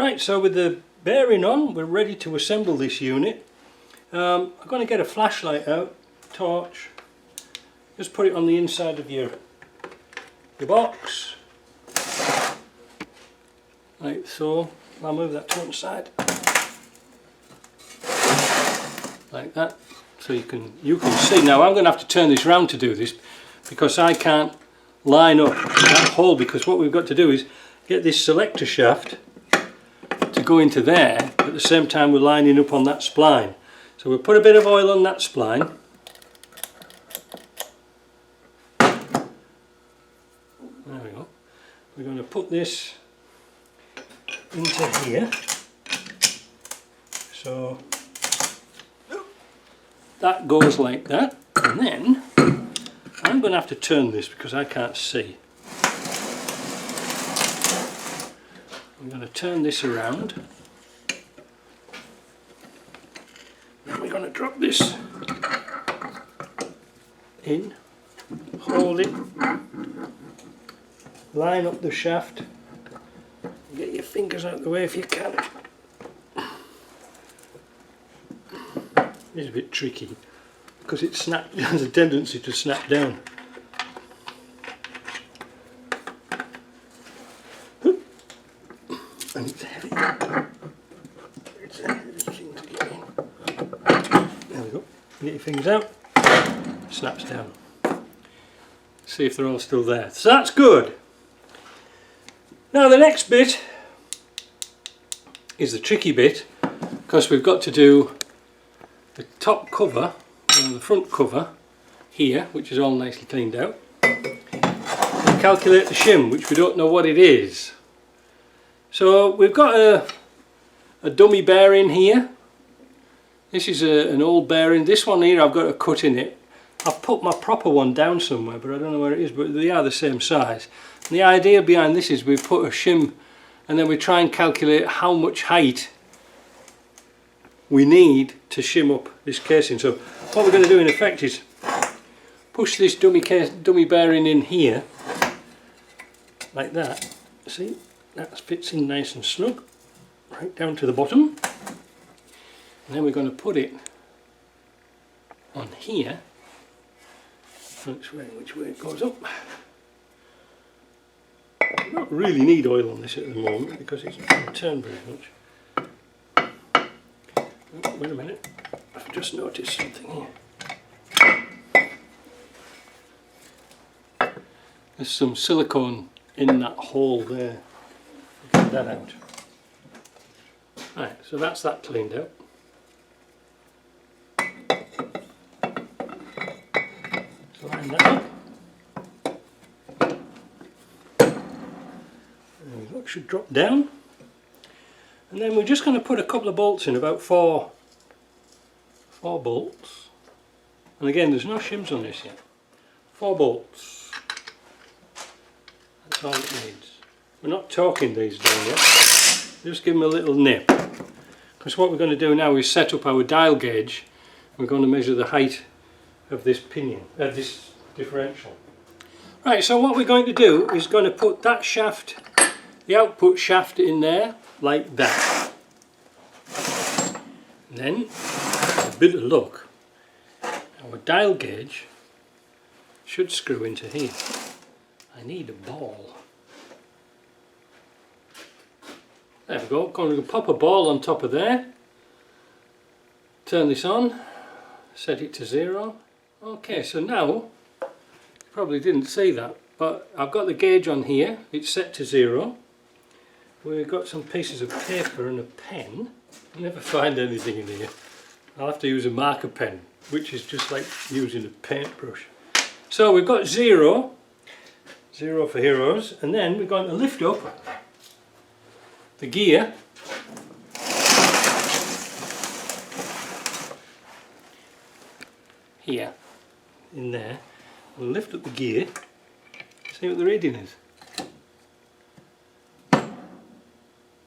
Right, so with the bearing on, we're ready to assemble this unit. I'm going to get a flashlight out, torch, just put it on the inside of your box, like so. I'll move that to one side, like that, so you can see. Now I'm going to have to turn this round to do this, because I can't line up that hole, because what we've got to do is get this selector shaft to go into there, at the same time we're lining up on that spline. So we'll put a bit of oil on that spline. There we go. We're going to put this into here. So that goes like that, and then I'm going to have to turn this because I can't see. I'm going to turn this around. Then we're going to drop this in, hold it, line up the shaft, get your fingers out of the way if you can. It's a bit tricky because it has a tendency to snap down. And it's heavy. It's a heavy thing to get in. There we go. Get your fingers out. Snaps down. See if they're all still there. So that's good. Now the next bit is the tricky bit, because we've got to do the top cover, the front cover here, which is all nicely cleaned out, and calculate the shim, which we don't know what it is. So we've got a dummy bearing here. This is an old bearing. This one here I've got a cut in it. I've put my proper one down somewhere, but I don't know where it is, but they are the same size. And the idea behind this is we put a shim and then we try and calculate how much height we need to shim up this casing. So what we're going to do in effect is push this dummy bearing in here, like that. See, that fits in nice and snug, right down to the bottom. And then we're going to put it on here, which way it goes up. I don't really need oil on this at the moment because it's not going to turn very much. Oh, wait a minute, I've just noticed something here. There's some silicone in that hole there. Get that out. Right, so that's that cleaned out. So line that up. There we go, it should drop down. And then we're just going to put a couple of bolts in, about four bolts. And again, there's no shims on this yet. 4 bolts. That's all it needs. We're not torquing these down yet. Just give them a little nip. Because what we're going to do now is set up our dial gauge. We're going to measure the height of this pinion, this differential. Right, so what we're going to do is going to put that shaft, the output shaft, in there like that. And then, with a bit of luck, our dial gauge should screw into here. I need a ball. There we go. Going to pop a ball on top of there. Turn this on. Set it to 0. Okay, so now, you probably didn't see that, but I've got the gauge on here. It's set to 0. We've got some pieces of paper and a pen. I never find anything in here. I'll have to use a marker pen, which is just like using a paintbrush. So we've got 0 for heroes, and then we're going to lift up the gear here, in there. We'll lift up the gear, see what the reading is.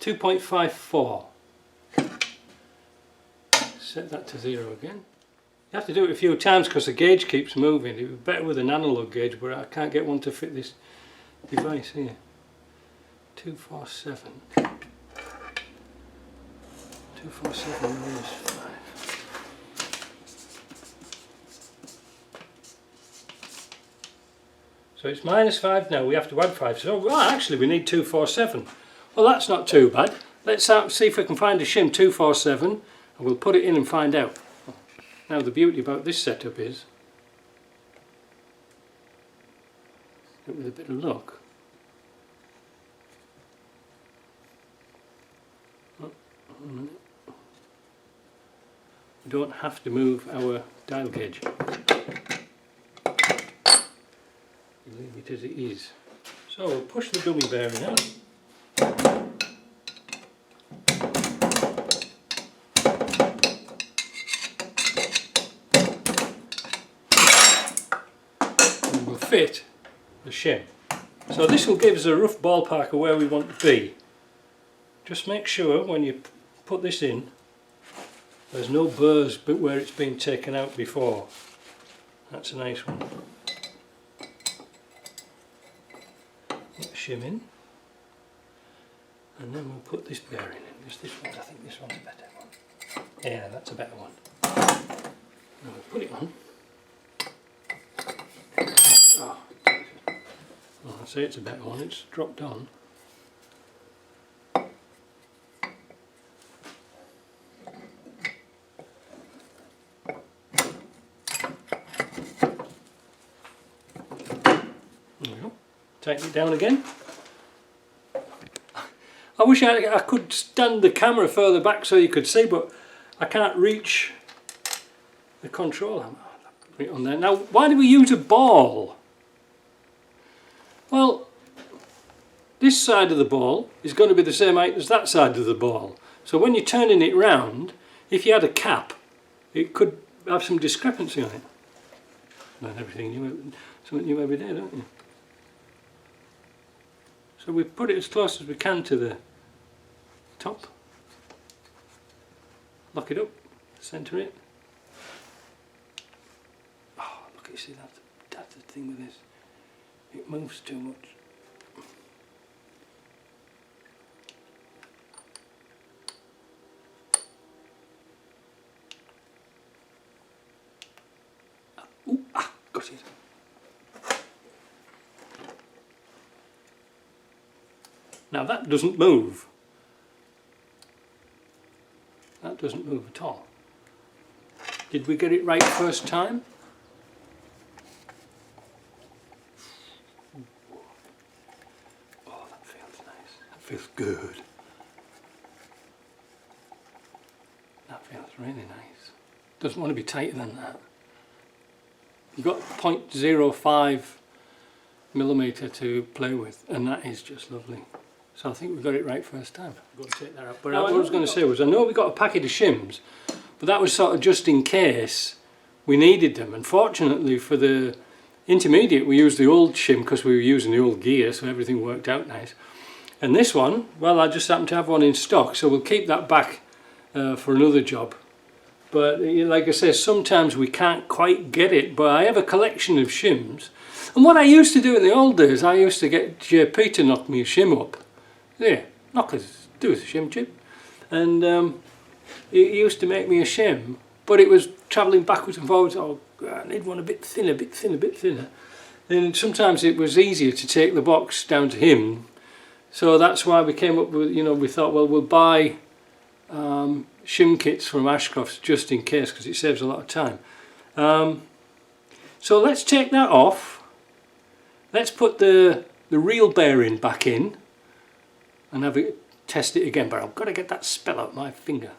2.54. Set that to 0 again. You have to do it a few times because the gauge keeps moving. It would be better with an analog gauge, but I can't get one to fit this device here. 247. 247 minus 5. So it's minus 5 now, we have to add 5. So well, actually we need 247. Well, that's not too bad. Let's see if we can find a shim 247 and we'll put it in and find out. Now the beauty about this setup is, with a bit of luck, we don't have to move our dial gauge. Leave it as it is. So we'll push the dummy bearing out. And we'll fit the shim. So this will give us a rough ballpark of where we want to be. Just make sure when you put this in there's no burrs but where it's been taken out before. That's a nice one. Shim in, and then we'll put this bearing in. Just this one. I think this one's a better one. Yeah, that's a better one. Now we'll put it on. Oh, I'd say it's a better one. It's dropped on. There we go. Tighten it down again. I wish I could stand the camera further back so you could see, but I can't reach the control. Put it on there. Now, why do we use a ball? Well, this side of the ball is going to be the same height as that side of the ball. So when you're turning it round, if you had a cap, it could have some discrepancy on it. Not everything something new every day, don't you? So we put it as close as we can to the top, lock it up, centre it. Oh, look, you see that's the thing with this, it moves too much. Got it. Now that doesn't move. That doesn't move at all. Did we get it right first time? Oh, that feels nice. That feels good. That feels really nice. Doesn't want to be tighter than that. You've got 0.05 millimetre to play with, and that is just lovely. So I think we got it right first time. I'm going to take that out. But what I was going to say was, I know we got a packet of shims, but that was sort of just in case we needed them. And fortunately for the intermediate, we used the old shim because we were using the old gear, so everything worked out nice. And this one, well, I just happened to have one in stock, so we'll keep that back for another job. But like I say, sometimes we can't quite get it, but I have a collection of shims. And what I used to do in the old days, I used to get JP to knock me a shim up. There, do us a shim chip. And he used to make me a shim, but it was travelling backwards and forwards. Oh, I need one a bit thinner, bit thinner, bit thinner. And sometimes it was easier to take the box down to him. So that's why we came up with, we thought, well, we'll buy shim kits from Ashcroft's just in case, because it saves a lot of time. So let's take that off. Let's put the real bearing back in and have it test it again, but I've got to get that spell out my finger.